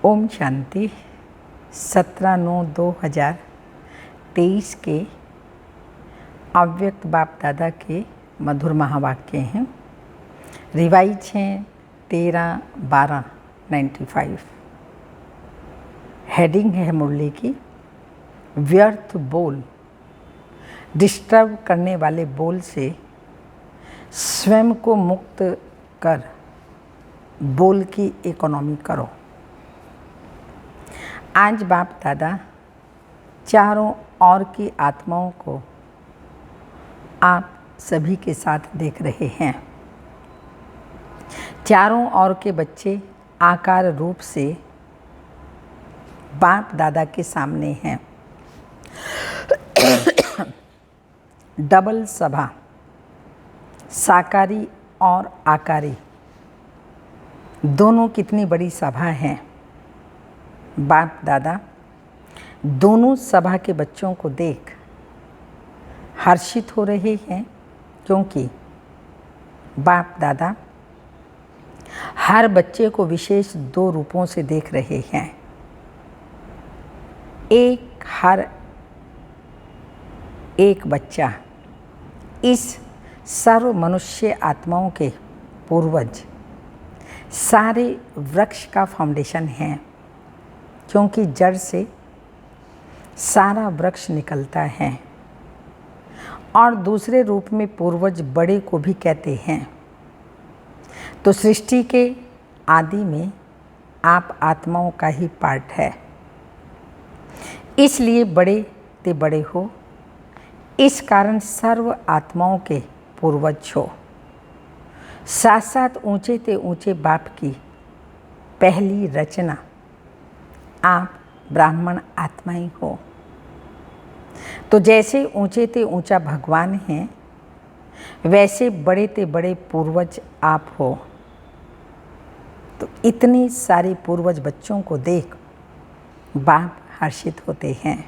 ओम शांति। 17/9/2023 के अव्यक्त बाप दादा के मधुर महावाक्य हैं। रिवाइज हैं 13/12/95। हेडिंग है मुरली की, व्यर्थ बोल। डिस्टर्ब करने वाले बोल से स्वयं को मुक्त कर बोल की इकोनॉमी करो। आज बाप दादा चारों ओर की आत्माओं को आप सभी के साथ देख रहे हैं। चारों ओर के बच्चे आकार रूप से बाप दादा के सामने हैं। डबल सभा, साकारी और आकारी दोनों कितनी बड़ी सभा है। बाप दादा दोनों सभा के बच्चों को देख हर्षित हो रहे हैं, क्योंकि बाप दादा हर बच्चे को विशेष 2 रूपों से देख रहे हैं। हर एक बच्चा इस सर्व मनुष्य आत्माओं के पूर्वज सारे वृक्ष का फाउंडेशन है, क्योंकि जड़ से सारा वृक्ष निकलता है। और दूसरे रूप में पूर्वज बड़े को भी कहते हैं। तो सृष्टि के आदि में आप आत्माओं का ही पार्ट है, इसलिए बड़े ते बड़े हो। इस कारण सर्व आत्माओं के पूर्वज हो। साथ साथ ऊंचे ते ऊंचे बाप की पहली रचना आप ब्राह्मण आत्माएं हो। तो जैसे ऊंचे ते ऊंचा भगवान हैं, वैसे बड़े ते बड़े पूर्वज आप हो। तो इतनी सारी पूर्वज बच्चों को देख बाप हर्षित होते हैं।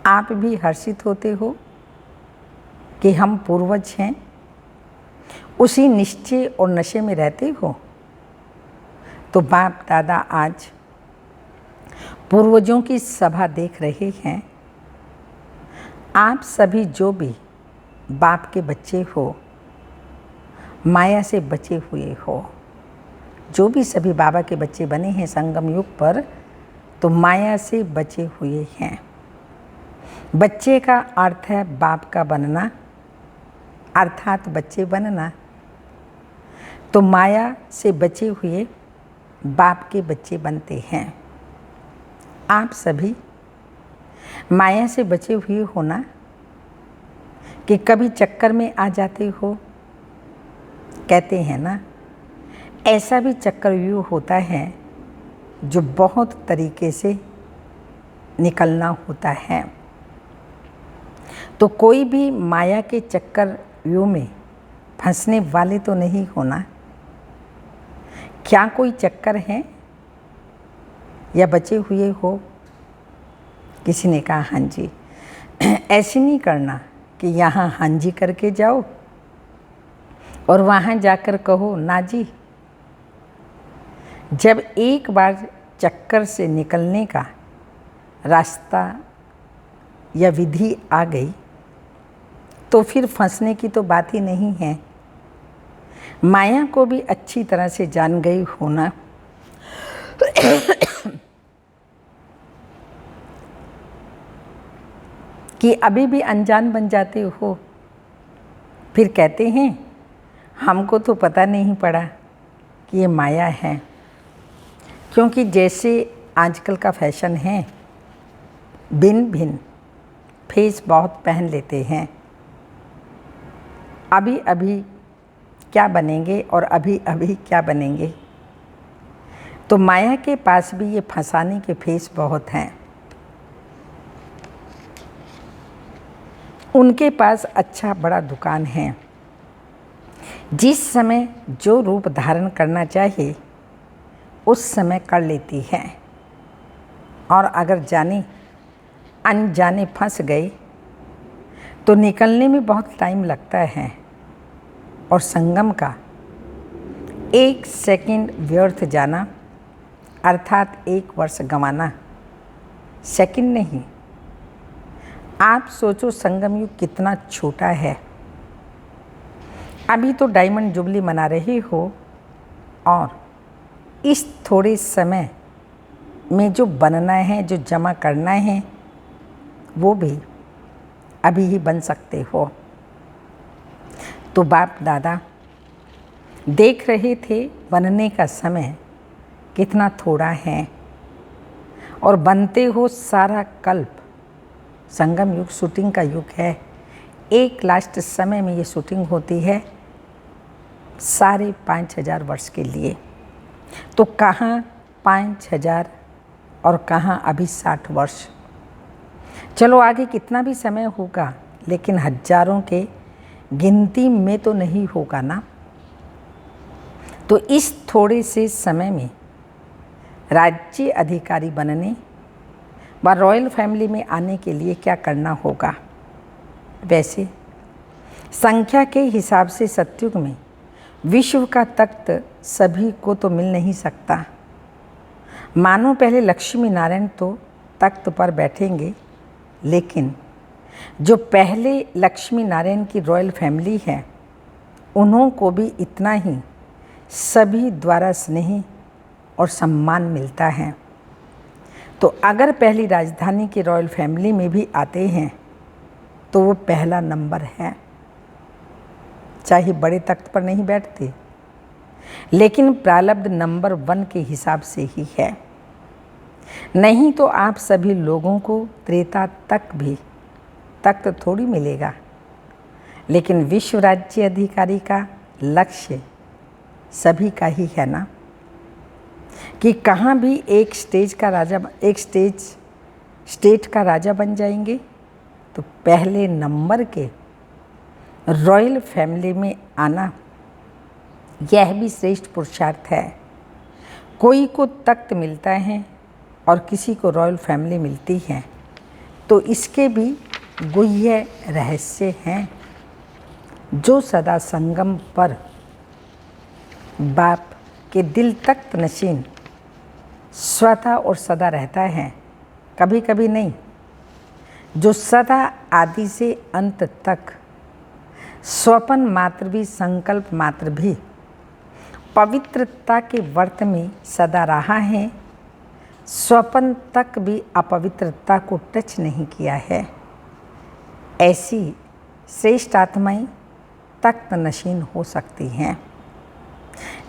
आप भी हर्षित होते हो कि हम पूर्वज हैं। उसी निश्चय और नशे में रहते हो। तो बाप दादा आज पूर्वजों की सभा देख रहे हैं। आप सभी जो भी बाप के बच्चे हो, माया से बचे हुए हो, जो भी सभी बाबा के बच्चे बने हैं संगम युग पर, तो माया से बचे हुए हैं। बच्चे का अर्थ है बाप का बनना, अर्थात बच्चे बनना। तो माया से बचे हुए बाप के बच्चे बनते हैं। आप सभी माया से बचे हुए हो ना, कि कभी चक्कर में आ जाते हो। कहते हैं ना, ऐसा भी चक्रव्यूह होता है जो बहुत तरीके से निकलना होता है। तो कोई भी माया के चक्रव्यूह में फंसने वाले तो नहीं होना। क्या कोई चक्कर है या बचे हुए हो? किसी ने कहा हाँ जी। ऐसे नहीं करना कि यहाँ हाँ जी करके जाओ और वहाँ जाकर कहो ना जी। जब एक बार चक्कर से निकलने का रास्ता या विधि आ गई, तो फिर फंसने की तो बात ही नहीं है। माया को भी अच्छी तरह से जान गई होना कि अभी भी अनजान बन जाते हो। फिर कहते हैं हमको तो पता नहीं पड़ा कि ये माया है। क्योंकि जैसे आजकल का फैशन है, भिन्न भिन्न फेस बहुत पहन लेते हैं। अभी अभी क्या बनेंगे और अभी अभी क्या बनेंगे। तो माया के पास भी ये फंसाने के फेस बहुत हैं। उनके पास अच्छा बड़ा दुकान है। जिस समय जो रूप धारण करना चाहिए उस समय कर लेती है। और अगर जाने अनजाने फंस गए तो निकलने में बहुत टाइम लगता है। और संगम का 1 सेकंड व्यर्थ जाना अर्थात 1 वर्ष गंवाना सेकंड नहीं। आप सोचो संगम युग कितना छोटा है। अभी तो डायमंड जुबली मना रहे हो और इस थोड़े समय में जो बनना है, जो जमा करना है, वो भी अभी ही बन सकते हो। तो बाप दादा देख रहे थे बनने का समय कितना थोड़ा है और बनते हो सारा कल्प। संगम युग शूटिंग का युग है। एक लास्ट समय में ये शूटिंग होती है 5,500 वर्ष के लिए। तो कहाँ 5,000 और कहाँ अभी 60 वर्ष। चलो आगे कितना भी समय होगा, लेकिन हजारों के गिनती में तो नहीं होगा ना। तो इस थोड़े से समय में राज्य अधिकारी बनने व रॉयल फैमिली में आने के लिए क्या करना होगा। वैसे संख्या के हिसाब से सतयुग में विश्व का तख्त सभी को तो मिल नहीं सकता। मानो पहले लक्ष्मी नारायण तो तख्त पर बैठेंगे, लेकिन जो पहले लक्ष्मी नारायण की रॉयल फैमिली है, उन्हों को भी इतना ही सभी द्वारा स्नेह और सम्मान मिलता है। तो अगर पहली राजधानी की रॉयल फैमिली में भी आते हैं तो वो पहला नंबर है। चाहे बड़े तख्त पर नहीं बैठते, लेकिन प्रारब्ध नंबर 1 के हिसाब से ही है। नहीं तो आप सभी लोगों को त्रेता तक भी तख्त थोड़ी मिलेगा। लेकिन विश्व राज्य अधिकारी का लक्ष्य सभी का ही है ना, कि कहाँ भी एक स्टेट का राजा बन जाएंगे। तो पहले नंबर के रॉयल फैमिली में आना यह भी श्रेष्ठ पुरुषार्थ है। कोई को तख्त मिलता है और किसी को रॉयल फैमिली मिलती है, तो इसके भी गुह्य रहस्य हैं। जो सदा संगम पर बाप के दिल तख्त नशीन स्वतः और सदा रहता है, कभी कभी नहीं, जो सदा आदि से अंत तक स्वपन मात्र भी संकल्प मात्र भी पवित्रता के व्रत में सदा रहा है, स्वपन तक भी अपवित्रता को टच नहीं किया है, ऐसी श्रेष्ठ आत्माएं तख्त नशीन हो सकती हैं।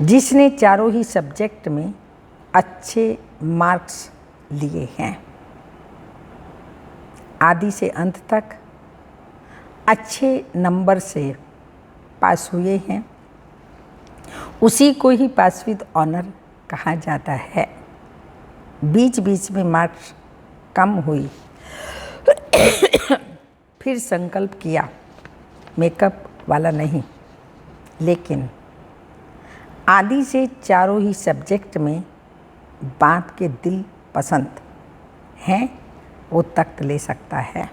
जिसने चारों ही सब्जेक्ट में अच्छे मार्क्स लिए हैं, आदि से अंत तक अच्छे नंबर से पास हुए हैं, उसी को ही पास विद ऑनर कहा जाता है। बीच बीच में मार्क्स कम हुई फिर संकल्प किया, मेकअप वाला नहीं, लेकिन आदि से चारों ही सब्जेक्ट में बाप के दिल पसंद हैं, वो तख्त ले सकता है।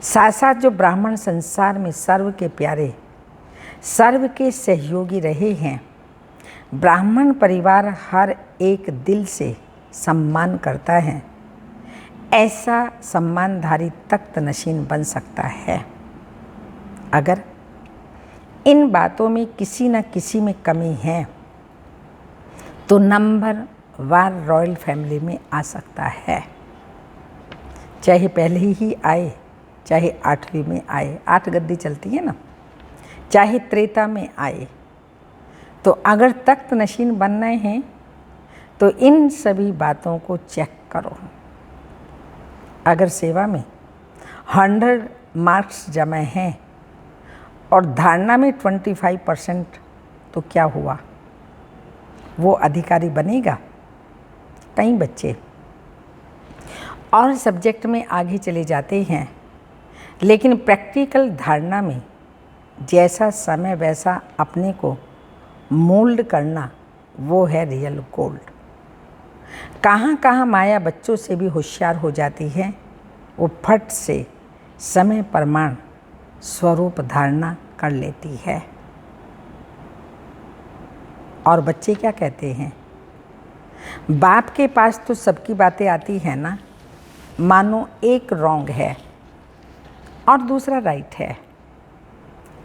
साथ साथ जो ब्राह्मण संसार में सर्व के प्यारे, सर्व के सहयोगी रहे हैं, ब्राह्मण परिवार हर एक दिल से सम्मान करता है, ऐसा सम्मानधारी तख्त नशीन बन सकता है। अगर इन बातों में किसी न किसी में कमी है, तो नंबर 1 रॉयल फैमिली में आ सकता है। चाहे पहले ही आए, चाहे 8वीं में आए, 8 गद्दी चलती है ना, चाहे त्रेता में आए। तो अगर तख्त नशीन बनना है तो इन सभी बातों को चेक करो। अगर सेवा में 100 मार्क्स जमा हैं और धारणा में 25%, तो क्या हुआ, वो अधिकारी बनेगा? कई बच्चे और सब्जेक्ट में आगे चले जाते हैं, लेकिन प्रैक्टिकल धारणा में जैसा समय वैसा अपने को मोल्ड करना, वो है रियल गोल्ड। कहाँ कहाँ माया बच्चों से भी होशियार हो जाती है, वो फट से समय प्रमाण स्वरूप धारणा कर लेती है। और बच्चे क्या कहते हैं, बाप के पास तो सबकी बातें आती हैं ना, मानो एक रॉन्ग है और दूसरा राइट है।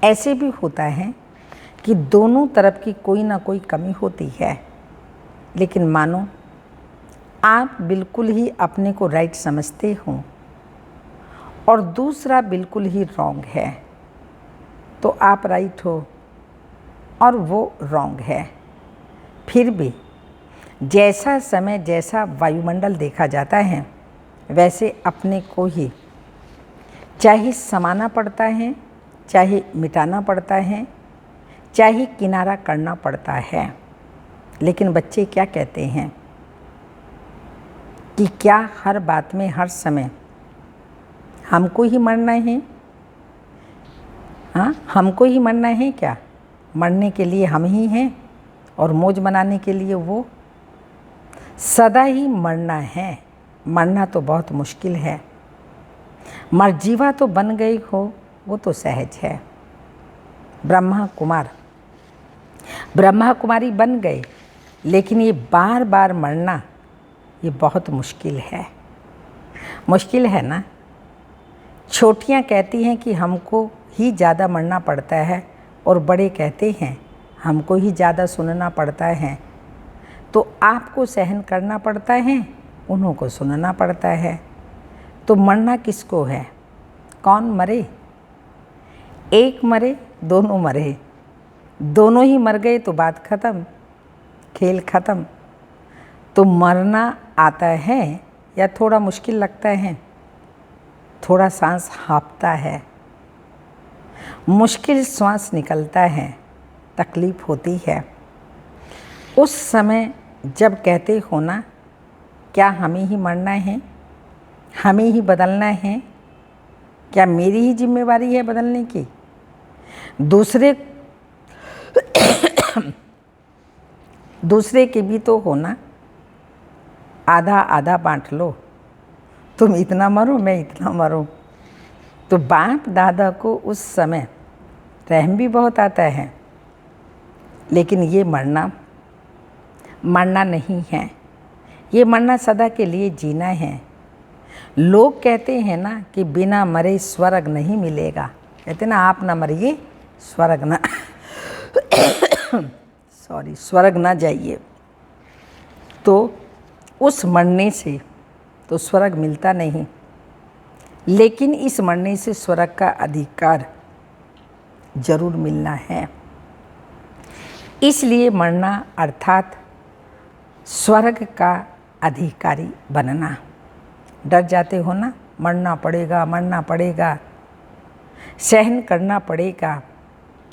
ऐसे भी होता है कि दोनों तरफ की कोई ना कोई कमी होती है, लेकिन मानो आप बिल्कुल ही अपने को राइट समझते हो और दूसरा बिल्कुल ही रॉन्ग है, तो आप राइट हो और वो रॉन्ग है। फिर भी जैसा समय, जैसा वायुमंडल देखा जाता है, वैसे अपने को ही चाहे समाना पड़ता है, चाहे मिटाना पड़ता है, चाहे किनारा करना पड़ता है। लेकिन बच्चे क्या कहते हैं कि क्या हर बात में, हर समय हमको ही मरना है? हाँ, हमको ही मरना है क्या? मरने के लिए हम ही हैं और मौज मनाने के लिए वो। सदा ही मरना है। मरना तो बहुत मुश्किल है। मरजीवा तो बन गई हो, वो तो सहज है। ब्रह्मा कुमारी बन गए, लेकिन ये बार बार मरना, ये बहुत मुश्किल है। मुश्किल है ना। छोटियाँ कहती हैं कि हमको ही ज़्यादा मरना पड़ता है और बड़े कहते हैं हमको ही ज़्यादा सुनना पड़ता है। तो आपको सहन करना पड़ता है, उन्हों को सुनना पड़ता है। तो मरना किसको है? कौन मरे? एक मरे, दोनों मरे। दोनों ही मर गए तो बात ख़त्म, खेल ख़त्म। तो मरना आता है या थोड़ा मुश्किल लगता है? थोड़ा सांस हाँफता है, मुश्किल श्वास निकलता है, तकलीफ़ होती है। उस समय जब कहते हो ना, क्या हमें ही मरना है, हमें ही बदलना है, क्या मेरी ही जिम्मेवारी है बदलने की? दूसरे के भी तो हो ना। आधा आधा बांट लो, तुम इतना मरो, मैं इतना मरूं। तो बाप दादा को उस समय रहम भी बहुत आता है, लेकिन ये मरना नहीं है। ये मरना सदा के लिए जीना है। लोग कहते हैं ना कि बिना मरे स्वर्ग नहीं मिलेगा। कहते ना, आप ना मरिए, स्वर्ग ना स्वर्ग ना जाइए। तो उस मरने से तो स्वर्ग मिलता नहीं, लेकिन इस मरने से स्वर्ग का अधिकार जरूर मिलना है। इसलिए मरना अर्थात स्वर्ग का अधिकारी बनना। डर जाते हो ना, मरना पड़ेगा, सहन करना पड़ेगा,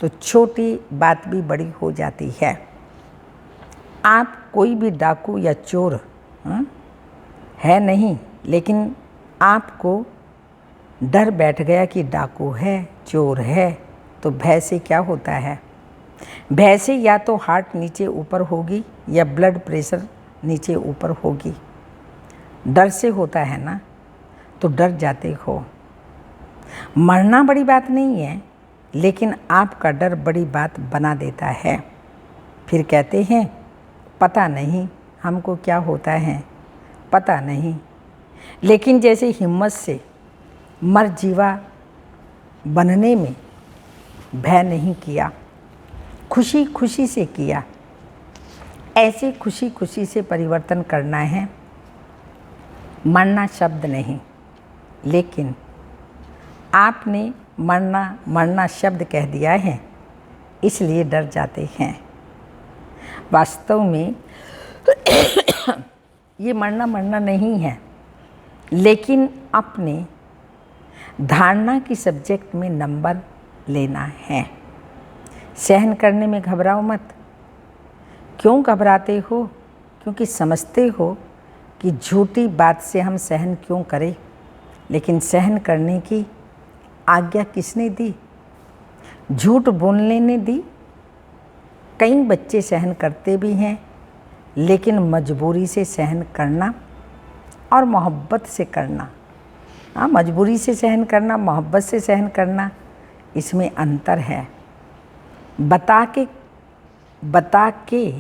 तो छोटी बात भी बड़ी हो जाती है। आप कोई भी डाकू या चोर है नहीं, लेकिन आपको डर बैठ गया कि डाकू है, चोर है, तो भय से क्या होता है? भय से या तो हार्ट नीचे ऊपर होगी या ब्लड प्रेशर नीचे ऊपर होगी। डर से होता है ना, तो डर जाते हो। मरना बड़ी बात नहीं है, लेकिन आपका डर बड़ी बात बना देता है। फिर कहते हैं पता नहीं हमको क्या होता है, पता नहीं। लेकिन जैसे हिम्मत से मरजीवा बनने में भय नहीं किया, खुशी खुशी से किया, ऐसे खुशी खुशी से परिवर्तन करना है। मरना शब्द नहीं, लेकिन आपने मरना शब्द कह दिया है, इसलिए डर जाते हैं। वास्तव में ये मरना नहीं है, लेकिन अपने धारणा की सब्जेक्ट में नंबर लेना है। सहन करने में घबराओ मत। क्यों घबराते हो? क्योंकि समझते हो कि झूठी बात से हम सहन क्यों करें। लेकिन सहन करने की आज्ञा किसने दी? झूठ बोलने ने दी। कई बच्चे सहन करते भी हैं, लेकिन मजबूरी से सहन करना और मोहब्बत से करना, मजबूरी से सहन करना, मोहब्बत से सहन करना, इसमें अंतर है। बता के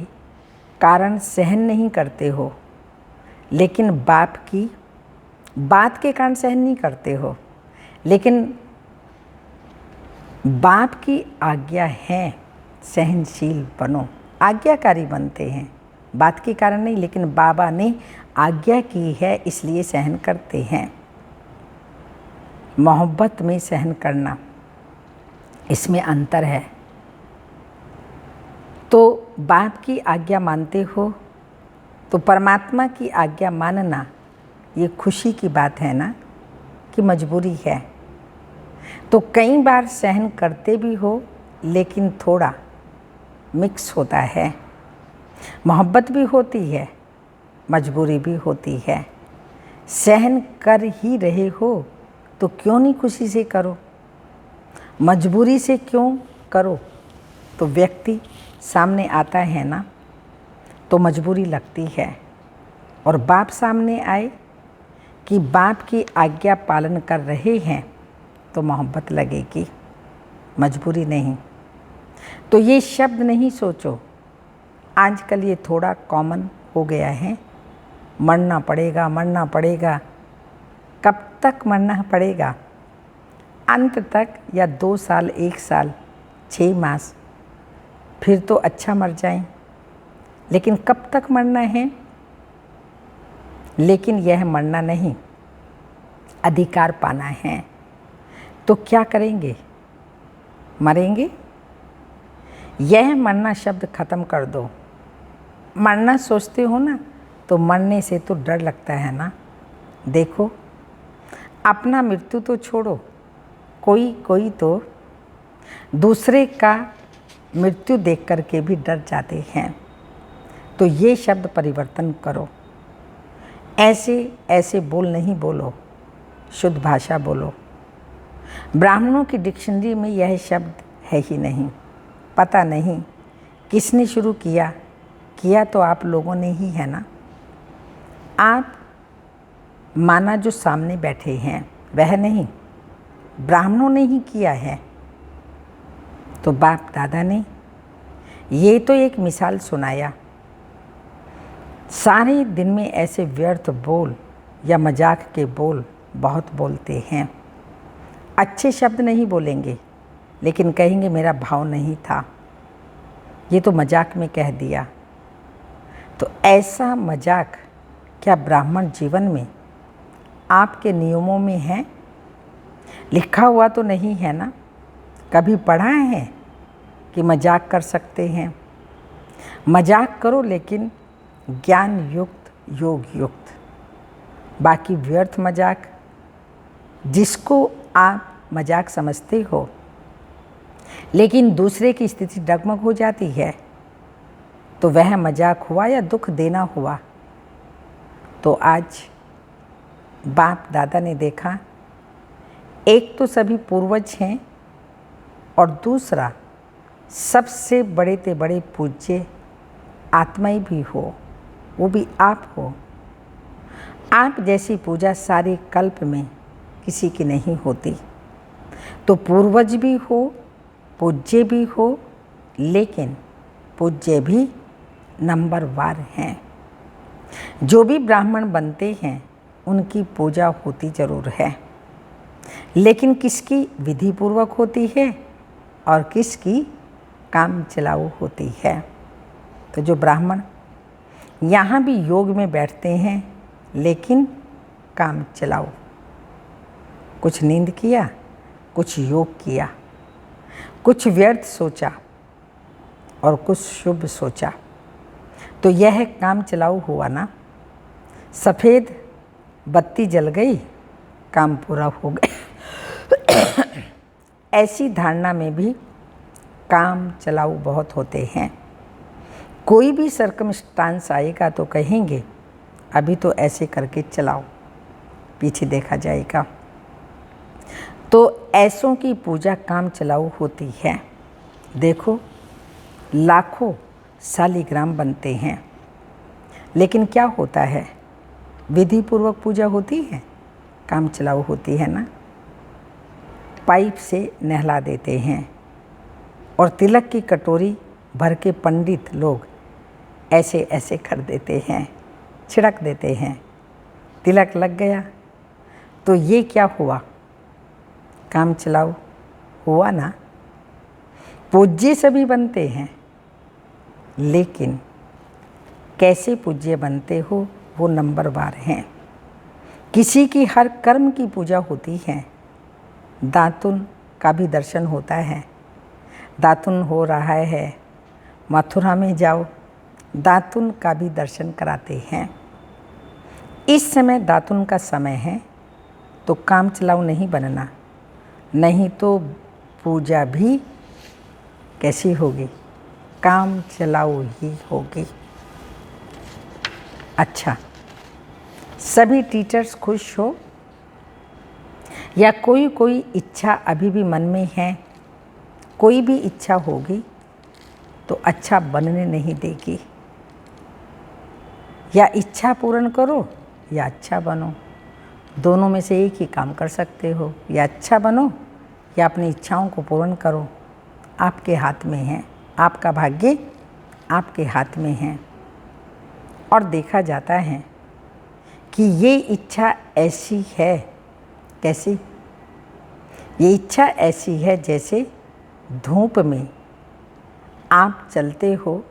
कारण सहन नहीं करते हो, लेकिन बाप की बात के कारण सहन नहीं करते हो, लेकिन बाप की आज्ञा है सहनशील बनो, आज्ञाकारी बनते हैं, बात के कारण नहीं, लेकिन बाबा ने आज्ञा की है इसलिए सहन करते हैं। मोहब्बत में सहन करना, इसमें अंतर है। तो बाप की आज्ञा मानते हो तो परमात्मा की आज्ञा मानना ये खुशी की बात है ना, कि मजबूरी है। तो कई बार सहन करते भी हो, लेकिन थोड़ा मिक्स होता है, मोहब्बत भी होती है, मजबूरी भी होती है। सहन कर ही रहे हो तो क्यों नहीं खुशी से करो, मजबूरी से क्यों करो। तो व्यक्ति सामने आता है ना, तो मजबूरी लगती है, और बाप सामने आए कि बाप की आज्ञा पालन कर रहे हैं तो मोहब्बत लगेगी, मजबूरी नहीं। तो ये शब्द नहीं सोचो, आजकल ये थोड़ा कॉमन हो गया है, मरना पड़ेगा, मरना पड़ेगा। कब तक मरना पड़ेगा? अंत तक, या 2 साल, 1 साल, 6 मास, फिर तो अच्छा मर जाएं। लेकिन कब तक मरना है? लेकिन यह मरना नहीं, अधिकार पाना है। तो क्या करेंगे? मरेंगे? यह मरना शब्द खत्म कर दो। मरना सोचते हो ना, तो मरने से तो डर लगता है ना। देखो, अपना मृत्यु तो छोड़ो, कोई तो दूसरे का मृत्यु देख करके भी डर जाते हैं। तो ये शब्द परिवर्तन करो। ऐसे बोल नहीं बोलो, शुद्ध भाषा बोलो। ब्राह्मणों की डिक्शनरी में यह शब्द है ही नहीं। पता नहीं किसने शुरू किया तो आप लोगों ने ही है ना। आप माना जो सामने बैठे हैं वह नहीं, ब्राह्मणों ने ही किया है। तो बाप दादा ने ये तो एक मिसाल सुनाया। सारे दिन में ऐसे व्यर्थ बोल या मजाक के बोल बहुत बोलते हैं। अच्छे शब्द नहीं बोलेंगे, लेकिन कहेंगे मेरा भाव नहीं था, ये तो मजाक में कह दिया। तो ऐसा मजाक क्या ब्राह्मण जीवन में आपके नियमों में है? लिखा हुआ तो नहीं है ना। कभी पढ़ा है कि मजाक कर सकते हैं? मजाक करो, लेकिन ज्ञान युक्त, योग युक्त। बाकी व्यर्थ मजाक, जिसको आप मजाक समझते हो, लेकिन दूसरे की स्थिति डगमग हो जाती है, तो वह मजाक हुआ या दुख देना हुआ। तो आज बाप दादा ने देखा, एक तो सभी पूर्वज हैं, और दूसरा सबसे बड़े ते बड़े पूज्य आत्माएं भी हो, वो भी आप हो। आप जैसी पूजा सारे कल्प में किसी की नहीं होती। तो पूर्वज भी हो, पूज्य भी हो, लेकिन पूज्य भी नंबरवार हैं। जो भी ब्राह्मण बनते हैं उनकी पूजा होती जरूर है, लेकिन किसकी विधि पूर्वक होती है और किसकी काम चलाऊ होती है। तो जो ब्राह्मण यहाँ भी योग में बैठते हैं, लेकिन काम चलाओ, कुछ नींद किया, कुछ योग किया, कुछ व्यर्थ सोचा और कुछ शुभ सोचा, तो यह काम चलाऊ हुआ ना। सफ़ेद बत्ती जल गई, काम पूरा हो गया। ऐसी धारणा में भी काम चलाऊ बहुत होते हैं। कोई भी सर्कमस्टांस आएगा तो कहेंगे अभी तो ऐसे करके चलाओ, पीछे देखा जाएगा। तो ऐसों की पूजा काम चलाऊ होती है। देखो, लाखों शालिग्राम बनते हैं, लेकिन क्या होता है? विधि पूर्वक पूजा होती है, काम चलाऊ होती है ना। पाइप से नहला देते हैं, और तिलक की कटोरी भर के पंडित लोग ऐसे ऐसे कर देते हैं, छिड़क देते हैं। तिलक लग गया तो ये क्या हुआ, काम चलाओ हुआ ना। पूज्य सभी बनते हैं, लेकिन कैसे पूज्य बनते हो वो नंबरवार हैं। किसी की हर कर्म की पूजा होती है। दातुन का भी दर्शन होता है। दातुन हो रहा है, मथुरा में जाओ, दातुन का भी दर्शन कराते हैं। इस समय दातुन का समय है, तो काम चलाऊ नहीं बनना, नहीं तो पूजा भी कैसी होगी, काम चलाऊ ही होगी। अच्छा, सभी टीचर्स खुश हो या कोई इच्छा अभी भी मन में है, कोई भी इच्छा होगी तो अच्छा बनने नहीं देगी। या इच्छा पूर्ण करो या अच्छा बनो, दोनों में से एक ही काम कर सकते हो। या अच्छा बनो या अपनी इच्छाओं को पूर्ण करो, आपके हाथ में है। आपका भाग्य आपके हाथ में है। और देखा जाता है कि ये इच्छा ऐसी है, कैसी, ये इच्छा ऐसी है जैसे धूप में आप चलते हो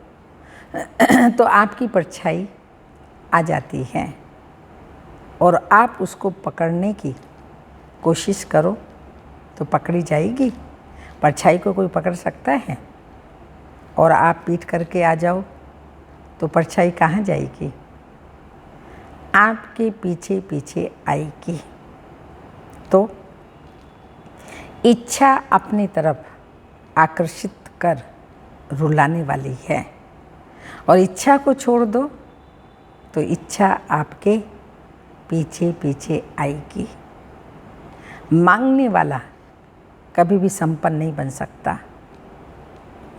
तो आपकी परछाई आ जाती है और आप उसको पकड़ने की कोशिश करो तो पकड़ी जाएगी। परछाई को कोई पकड़ सकता है? और आप पीट करके आ जाओ तो परछाई कहाँ जाएगी? आपके पीछे पीछे आएगी। तो इच्छा अपनी तरफ आकर्षित कर रुलाने वाली है, और इच्छा को छोड़ दो तो इच्छा आपके पीछे पीछे आएगी। मांगने वाला कभी भी संपन्न नहीं बन सकता।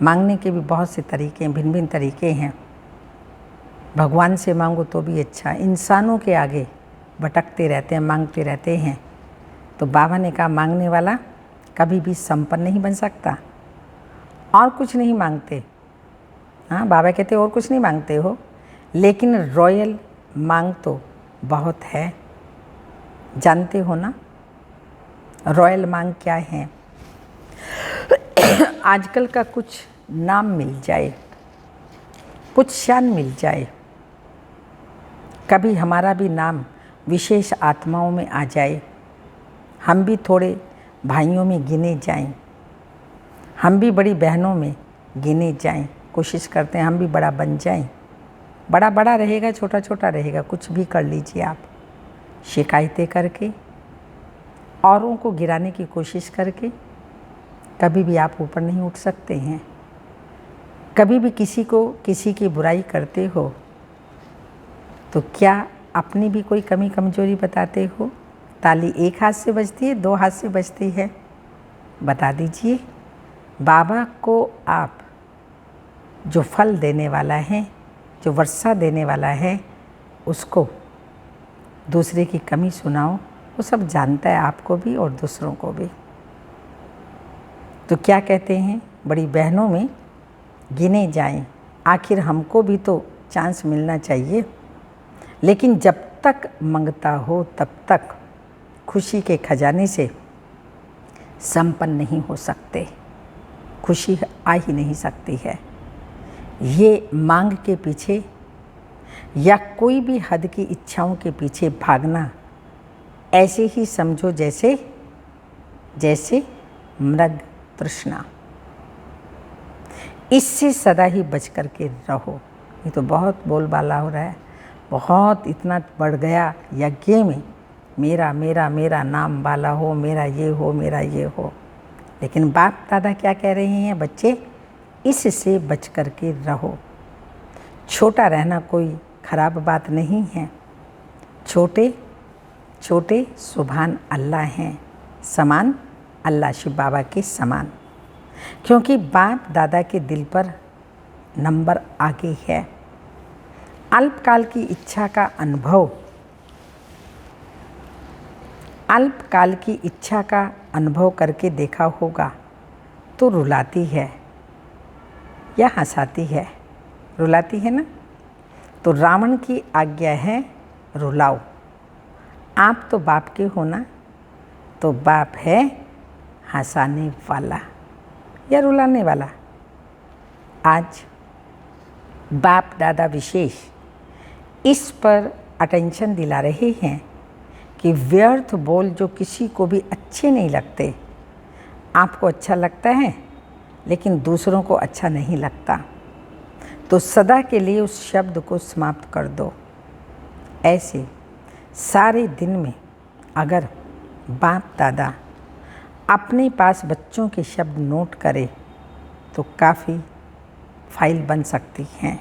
मांगने के भी बहुत से तरीके हैं, भिन्न भिन्न तरीके हैं। भगवान से मांगो तो भी अच्छा, इंसानों के आगे भटकते रहते हैं, मांगते रहते हैं। तो बाबा ने कहा मांगने वाला कभी भी संपन्न नहीं बन सकता। और कुछ नहीं मांगते, हाँ बाबा कहते और कुछ नहीं मांगते हो, लेकिन रॉयल मांग तो बहुत है। जानते हो ना रॉयल मांग क्या है? आजकल का कुछ नाम मिल जाए, कुछ शान मिल जाए, कभी हमारा भी नाम विशेष आत्माओं में आ जाए, हम भी थोड़े भाइयों में गिने जाएं, हम भी बड़ी बहनों में गिने जाएं। कोशिश करते हैं हम भी बड़ा बन जाएं। बड़ा बड़ा रहेगा, छोटा छोटा रहेगा, कुछ भी कर लीजिए आप। शिकायतें करके, औरों को गिराने की कोशिश करके कभी भी आप ऊपर नहीं उठ सकते हैं। कभी भी किसी को किसी की बुराई करते हो तो क्या अपनी भी कोई कमी कमजोरी बताते हो? ताली एक हाथ से बजती है, दो हाथ से बजती है? बता दीजिए। बाबा को आप जो फल देने वाला है, जो वर्षा देने वाला है, उसको दूसरे की कमी सुनाओ, वो सब जानता है, आपको भी और दूसरों को भी। तो क्या कहते हैं, बड़ी बहनों में गिने जाएं। आखिर हमको भी तो चांस मिलना चाहिए। लेकिन जब तक मंगता हो तब तक खुशी के खजाने से संपन्न नहीं हो सकते, खुशी आ ही नहीं सकती है। ये मांग के पीछे या कोई भी हद की इच्छाओं के पीछे भागना ऐसे ही समझो जैसे जैसे मृग तृष्णा। इससे सदा ही बच कर के रहो। ये तो बहुत बोलबाला हो रहा है, बहुत इतना बढ़ गया यज्ञ में, मेरा मेरा मेरा नाम वाला हो, मेरा ये हो, मेरा ये हो। लेकिन बाप दादा क्या कह रहे हैं, बच्चे इससे बच कर के रहो। छोटा रहना कोई खराब बात नहीं है। छोटे छोटे सुभान अल्लाह हैं, समान अल्लाह शिव बाबा के समान। क्योंकि बाप दादा के दिल पर नंबर आगे है। अल्पकाल की इच्छा का अनुभव, अल्पकाल की इच्छा का अनुभव करके देखा होगा तो रुलाती है या हंसाती है? रुलाती है ना, तो रावण की आज्ञा है रुलाओ। आप तो बाप के हो ना, तो बाप है हंसाने वाला या रुलाने वाला। आज बाप दादा विशेष इस पर अटेंशन दिला रहे हैं कि व्यर्थ बोल जो किसी को भी अच्छे नहीं लगते, आपको अच्छा लगता है लेकिन दूसरों को अच्छा नहीं लगता, तो सदा के लिए उस शब्द को समाप्त कर दो। ऐसे सारे दिन में अगर बाप दादा अपने पास बच्चों के शब्द नोट करे तो काफ़ी फाइल बन सकती हैं।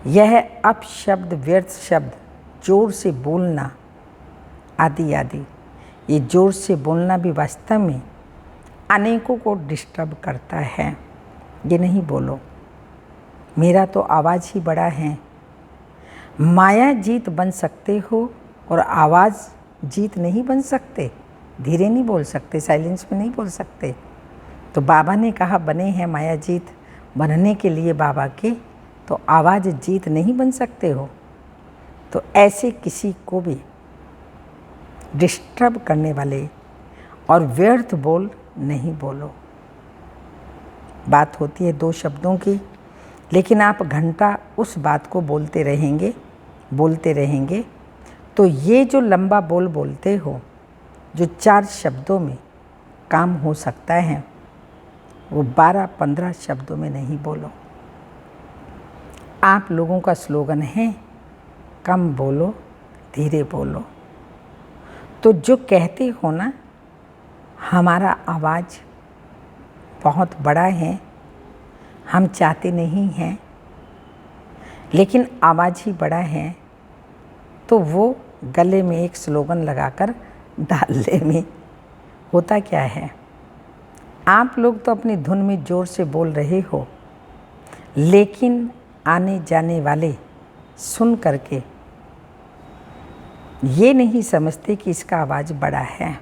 यह अपशब्द, व्यर्थ शब्द, जोर से बोलना आदि आदि, ये जोर से बोलना भी वास्तव में अनेकों को डिस्टर्ब करता है। ये नहीं बोलो, मेरा तो आवाज़ ही बड़ा है। माया जीत बन सकते हो और आवाज़ जीत नहीं बन सकते। धीरे नहीं बोल सकते, साइलेंस में नहीं बोल सकते। तो बाबा ने कहा बने हैं माया जीत, बनने के लिए बाबा के तो आवाज़ जीत नहीं बन सकते हो। तो ऐसे किसी को भी डिस्टर्ब करने वाले और व्यर्थ बोल नहीं बोलो। बात होती है दो शब्दों की, लेकिन आप घंटा उस बात को बोलते रहेंगे तो ये जो लंबा बोल बोलते हो, जो 4 शब्दों में काम हो सकता है, वो 12-15 शब्दों में नहीं बोलो। आप लोगों का स्लोगन है कम बोलो धीरे बोलो। तो जो कहते हो ना हमारा आवाज़ बहुत बड़ा है, हम चाहते नहीं हैं लेकिन आवाज़ ही बड़ा है, तो वो गले में एक स्लोगन लगाकर डालने में होता क्या है। आप लोग तो अपनी धुन में ज़ोर से बोल रहे हो, लेकिन आने जाने वाले सुन करके ये नहीं समझते कि इसका आवाज़ बड़ा है।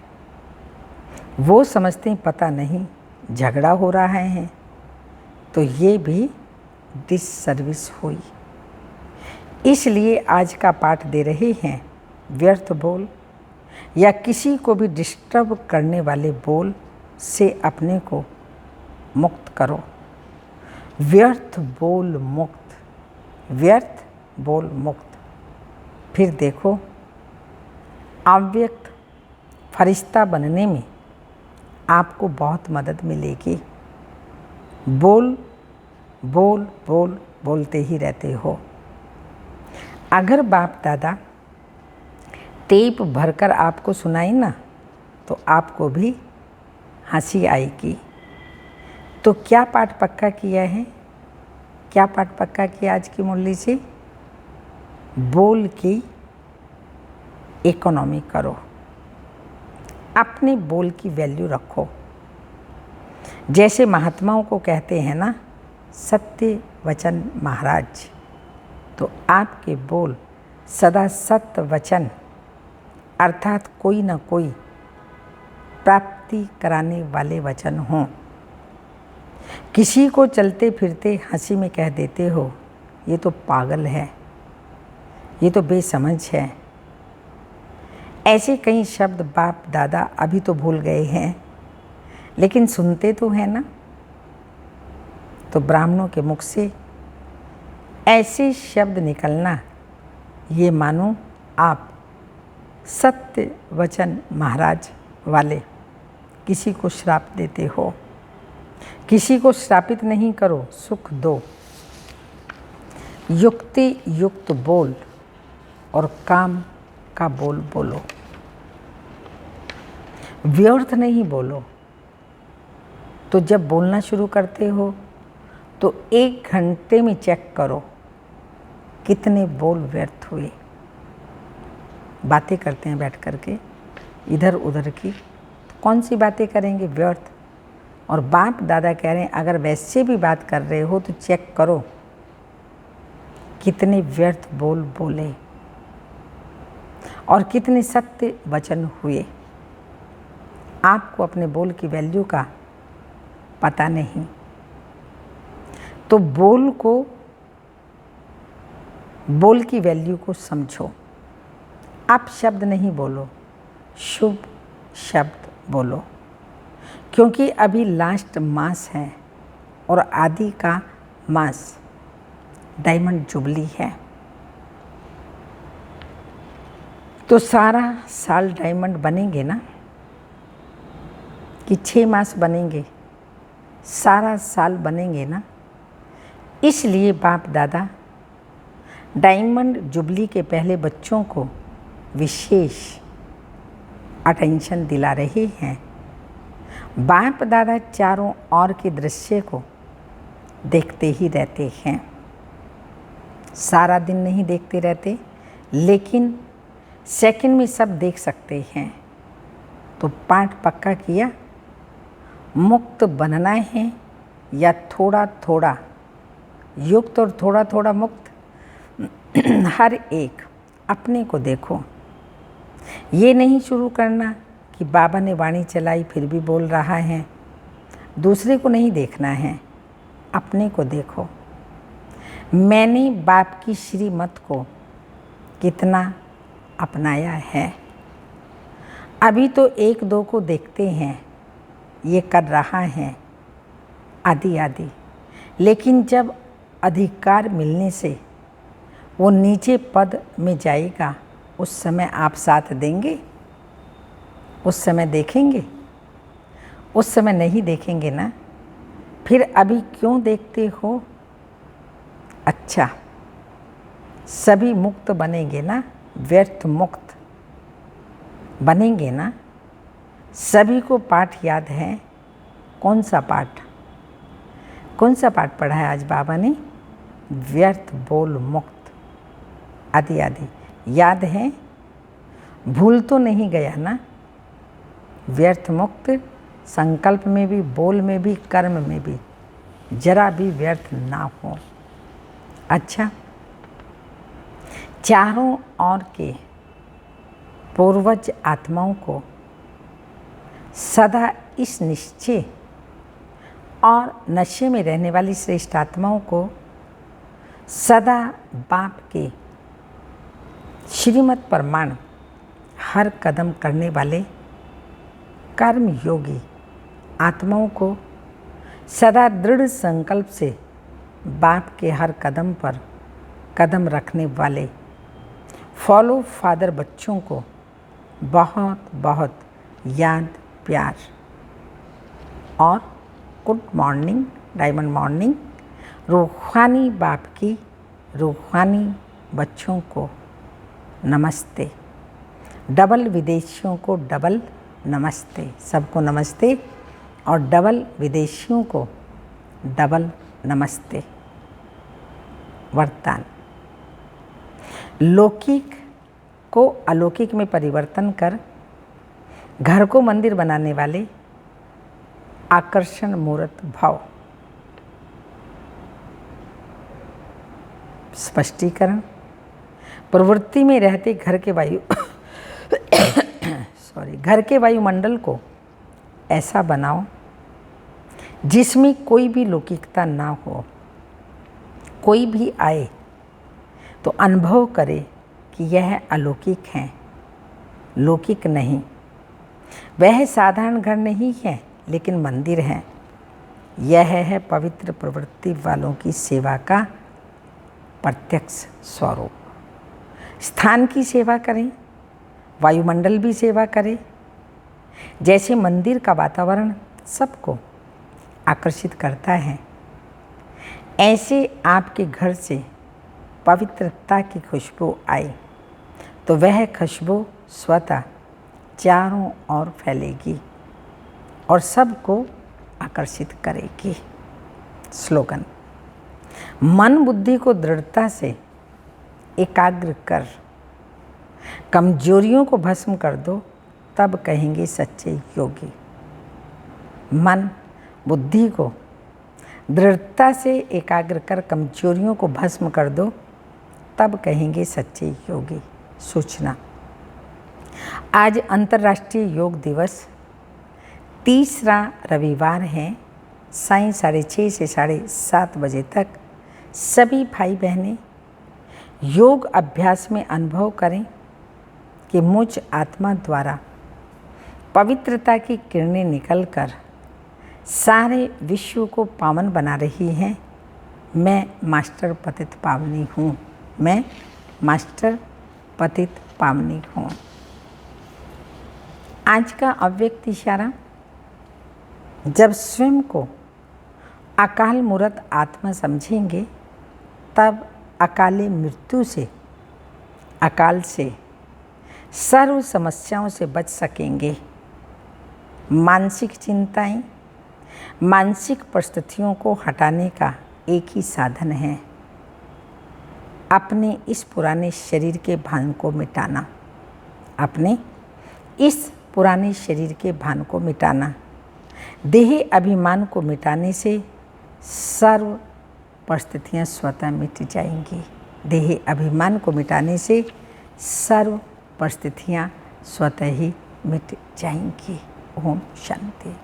वो समझते हैं पता नहीं झगड़ा हो रहा है, तो ये भी डिससर्विस हुई। इसलिए आज का पाठ दे रहे हैं व्यर्थ बोल या किसी को भी डिस्टर्ब करने वाले बोल से अपने को मुक्त करो। व्यर्थ बोल मुक्त, व्यर्थ बोल मुक्त। फिर देखो अव्यक्त फरिश्ता बनने में आपको बहुत मदद मिलेगी। बोल बोल बोल बोलते ही रहते हो। अगर बाप दादा टेप भरकर आपको सुनाई ना, तो आपको भी हंसी आएगी। तो क्या पाठ पक्का किया है, क्या पाठ पक्का किया आज की मुरली से? बोल की इकोनॉमी करो, अपने बोल की वैल्यू रखो। जैसे महात्माओं को कहते हैं ना सत्य वचन महाराज, तो आपके बोल सदा सत्य वचन अर्थात कोई ना कोई प्राप्ति कराने वाले वचन हों। किसी को चलते फिरते हंसी में कह देते हो ये तो पागल है, ये तो बेसमझ है, ऐसे कई शब्द बाप दादा अभी तो भूल गए हैं, लेकिन सुनते तो हैं ना। तो ब्राह्मणों के मुख से ऐसे शब्द निकलना, ये मानो आप सत्य वचन महाराज वाले किसी को श्राप देते हो। किसी को श्रापित नहीं करो, सुख दो। युक्ति युक्त बोल और काम का बोल बोलो, व्यर्थ नहीं बोलो। तो जब बोलना शुरू करते हो तो 1 घंटे में चेक करो कितने बोल व्यर्थ हुए। बातें करते हैं बैठ करके इधर उधर की, तो कौन सी बातें करेंगे व्यर्थ। और बाप दादा कह रहे हैं अगर वैसे भी बात कर रहे हो तो चेक करो कितने व्यर्थ बोल बोले और कितने सत्य वचन हुए। आपको अपने बोल की वैल्यू का पता नहीं, तो बोल को बोल की वैल्यू को समझो। आप शब्द नहीं बोलो, शुभ शब्द बोलो, क्योंकि अभी लास्ट मास है और आदि का मास डायमंड जुबली है। तो सारा साल डायमंड बनेंगे ना, कि 6 मास बनेंगे, सारा साल बनेंगे ना। इसलिए बाप दादा डायमंड जुबली के पहले बच्चों को विशेष अटेंशन दिला रहे हैं। बाप दादा चारों ओर के दृश्य को देखते ही रहते हैं। सारा दिन नहीं देखते रहते, लेकिन सेकंड में सब देख सकते हैं। तो पाठ पक्का किया। मुक्त बनना है या थोड़ा थोड़ा युक्त और थोड़ा थोड़ा मुक्त, हर एक अपने को देखो। ये नहीं शुरू करना कि बाबा ने वाणी चलाई फिर भी बोल रहा है, दूसरे को नहीं देखना है, अपने को देखो। मैंने बाप की श्रीमत को कितना अपनाया है। अभी तो एक दो को देखते हैं, ये कर रहा है आदि आदि, लेकिन जब अधिकार मिलने से वो नीचे पद में जाएगा, उस समय आप साथ देंगे? उस समय देखेंगे? उस समय नहीं देखेंगे ना। फिर अभी क्यों देखते हो? अच्छा, सभी मुक्त बनेंगे ना, व्यर्थ मुक्त बनेंगे ना। सभी को पाठ याद है। कौन सा पाठ? कौन सा पाठ पढ़ा है आज बाबा ने? व्यर्थ बोल मुक्त आदि आदि याद है? भूल तो नहीं गया ना? व्यर्थ मुक्त, संकल्प में भी, बोल में भी, कर्म में भी जरा भी व्यर्थ ना हो। अच्छा, चारों ओर के पूर्वज आत्माओं को सदा इस निश्चय और नशे में रहने वाली श्रेष्ठ आत्माओं को सदा बाप के श्रीमत प्रमाण हर कदम करने वाले कर्म योगी आत्माओं को सदा दृढ़ संकल्प से बाप के हर कदम पर कदम रखने वाले फॉलो फादर बच्चों को बहुत बहुत याद प्यार और गुड मॉर्निंग, डायमंड मॉर्निंग। रूहानी बाप की रूहानी बच्चों को नमस्ते, डबल विदेशियों को डबल नमस्ते, सबको नमस्ते, और डबल विदेशियों को डबल नमस्ते। वरदान, लौकिक को अलौकिक में परिवर्तन कर घर को मंदिर बनाने वाले आकर्षण मूर्त भाव। स्पष्टीकरण, प्रवृत्ति में रहते घर के घर के वायुमंडल को ऐसा बनाओ जिसमें कोई भी लौकिकता ना हो। कोई भी आए तो अनुभव करे कि यह अलौकिक है, लौकिक नहीं। वह साधारण घर नहीं है, लेकिन मंदिर है। यह है पवित्र प्रवृत्ति वालों की सेवा का प्रत्यक्ष स्वरूप। स्थान की सेवा करें, वायुमंडल भी सेवा करे। जैसे मंदिर का वातावरण सबको आकर्षित करता है, ऐसे आपके घर से पवित्रता की खुशबू आए तो वह खुशबू स्वतः चारों ओर फैलेगी और सबको आकर्षित करेगी। स्लोगन, मन बुद्धि को दृढ़ता से एकाग्र कर, कमजोरियों को भस्म कर दो, तब कहेंगे सच्चे योगी। मन बुद्धि को दृढ़ता से एकाग्र कर कमजोरियों को भस्म कर दो, तब कहेंगे सच्चे योगी। सूचना, आज अंतर्राष्ट्रीय योग दिवस, तीसरा रविवार है। सायं 6:30 से 7:30 बजे तक सभी भाई बहनें योग अभ्यास में अनुभव करें कि मुझ आत्मा द्वारा पवित्रता की किरणें निकलकर सारे विश्व को पावन बना रही हैं। मैं मास्टर पतित पावनी हूँ। मैं मास्टर पतित पावनी हूँ। आज का अव्यक्त इशारा, जब स्वयं को अकाल मूर्त आत्मा समझेंगे तब अकाले मृत्यु से, अकाल से, सर्व समस्याओं से बच सकेंगे। मानसिक चिंताएं, मानसिक परिस्थितियों को हटाने का एक ही साधन है, अपने इस पुराने शरीर के भान को मिटाना। अपने इस पुराने शरीर के भान को मिटाना। देह अभिमान को मिटाने से सर्व परिस्थितियाँ स्वतः मिट जाएंगी। देह अभिमान को मिटाने से सर्व परिस्थितियाँ स्वतः ही मिट जाएंगी। ओम शांति।